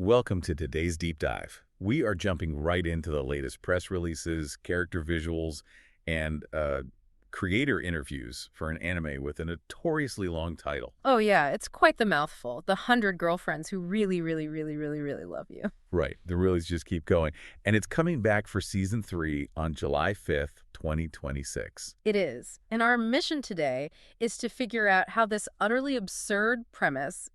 Welcome to today's deep dive. We are jumping right into the latest press releases, character visuals, and creator interviews for an anime with a notoriously long title. Oh, yeah, it's quite the mouthful. The 100 girlfriends who really, really, really, really, really love you. Right, the realities just keep going. And it's coming back for Season 3 on July 5th, 2026. It is. And our mission today is to figure out how this utterly absurd premise,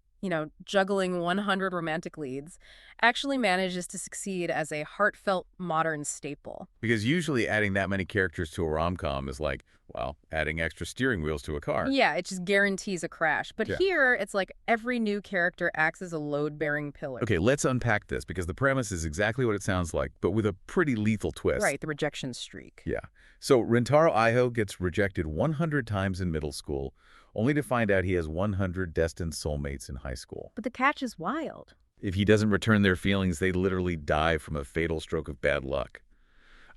juggling 100 romantic leads, actually manages to succeed as a heartfelt modern staple. Because usually adding that many characters to a rom-com is like, well, adding extra steering wheels to a car. Yeah, it just guarantees a crash. But Yeah. here, it's like every new character acts as a load-bearing pillar. Okay, let's unpack this because the premise is exactly what it sounds like, but with a pretty lethal twist. Right, the rejection streak. Yeah. So Rentaro Iho gets rejected 100 times in middle school, only to find out he has 100 destined soulmates in high school. But the catch is wild. If he doesn't return their feelings, they literally die from a fatal stroke of bad luck.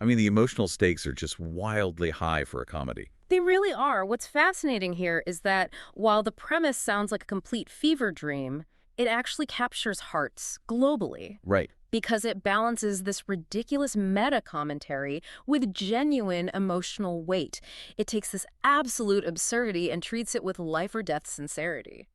I mean, the emotional stakes are just wildly high for a comedy. They really are. What's fascinating here is that while the premise sounds like a complete fever dream, it actually captures hearts globally Right. because it balances this ridiculous meta-commentary with genuine emotional weight. It takes this absolute absurdity and treats it with life-or-death sincerity.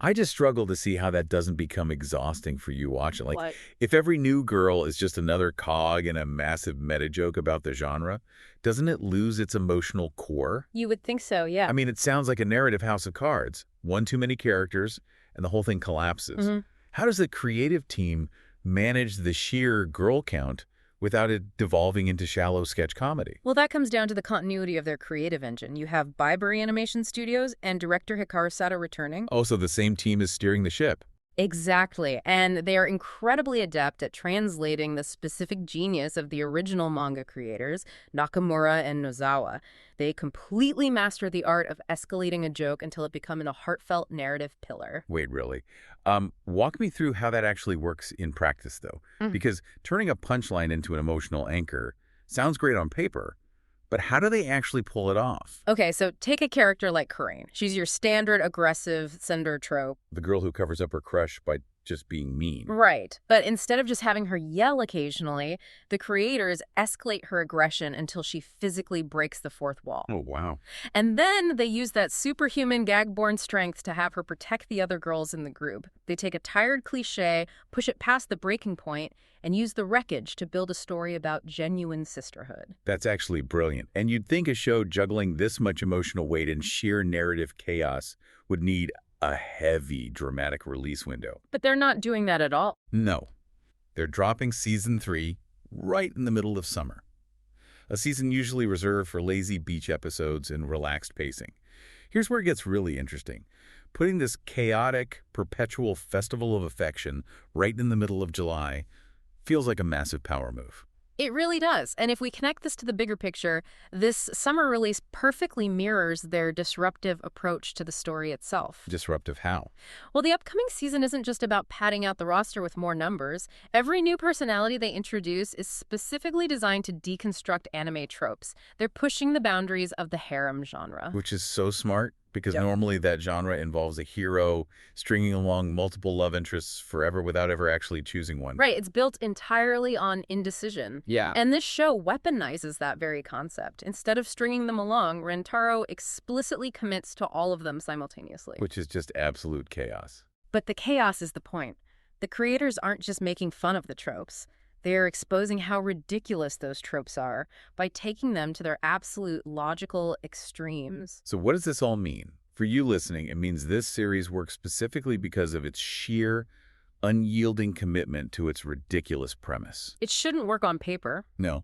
I just struggle to see how that doesn't become exhausting for you watching. Like, What? if every new girl is just another cog in a massive meta joke about the genre, doesn't it lose its emotional core? You would think so, yeah. I mean, it sounds like a narrative house of cards. One too many characters, and the whole thing collapses. How does the creative team manage the sheer girl count without it devolving into shallow sketch comedy? Well, that comes down to the continuity of their creative engine. You have Baibury Animation Studios and director Hikaru Sato returning. Also, the same team is steering the ship. Exactly, and they are incredibly adept at translating the specific genius of the original manga creators, Nakamura and Nozawa. They completely master the art of escalating a joke until it becomes a heartfelt narrative pillar. Wait, really? Walk me through how that actually works in practice, though. Because turning a punchline into an emotional anchor sounds great on paper, but how do they actually pull it off? Okay, so take a character like Corinne. She's your standard aggressive sender trope. The girl who covers up her crush by just being mean. Right, but instead of just having her yell occasionally, the creators escalate her aggression until she physically breaks the fourth wall. Oh, wow. And then they use that superhuman gag-born strength to have her protect the other girls in the group. They take a tired cliche, push it past the breaking point, and use the wreckage to build a story about genuine sisterhood. That's actually brilliant. And you'd think a show juggling this much emotional weight and sheer narrative chaos would need a heavy dramatic release window. But they're not doing that at all. No. They're dropping Season 3 right in the middle of summer. A season usually reserved for lazy beach episodes and relaxed pacing. Here's where it gets really interesting. Putting this chaotic, perpetual festival of affection right in the middle of July feels like a massive power move. It really does. And if we connect this to the bigger picture, this summer release perfectly mirrors their disruptive approach to the story itself. Disruptive how? Well, the upcoming season isn't just about padding out the roster with more numbers. Every new personality they introduce is specifically designed to deconstruct anime tropes. They're pushing the boundaries of the harem genre. Which is so smart, because Yep. normally that genre involves a hero stringing along multiple love interests forever without ever actually choosing one. Right, it's built entirely on indecision. Yeah. And this show weaponizes that very concept. Instead of stringing them along, Rentaro explicitly commits to all of them simultaneously. Which is just absolute chaos. But the chaos is the point. The creators aren't just making fun of the tropes. They're exposing how ridiculous those tropes are by taking them to their absolute logical extremes. So what does this all mean? For you listening, it means this series works specifically because of its sheer, unyielding commitment to its ridiculous premise. It shouldn't work on paper. No.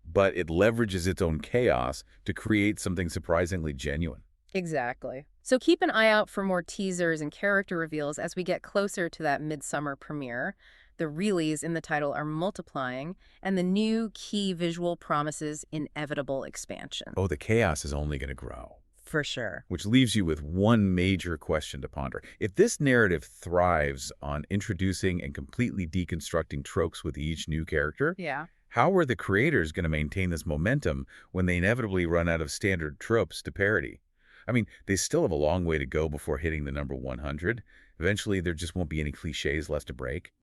But it leverages its own chaos to create something surprisingly genuine. Exactly. So keep an eye out for more teasers and character reveals as we get closer to that midsummer premiere. The realies in the title are multiplying, and the new key visual promises inevitable expansion. Oh, the chaos is only going to grow. For sure. Which leaves you with one major question to ponder. If this narrative thrives on introducing and completely deconstructing tropes with each new character, Yeah. how are the creators going to maintain this momentum when they inevitably run out of standard tropes to parody? I mean, they still have a long way to go before hitting the number 100. Eventually, there just won't be any cliches left to break.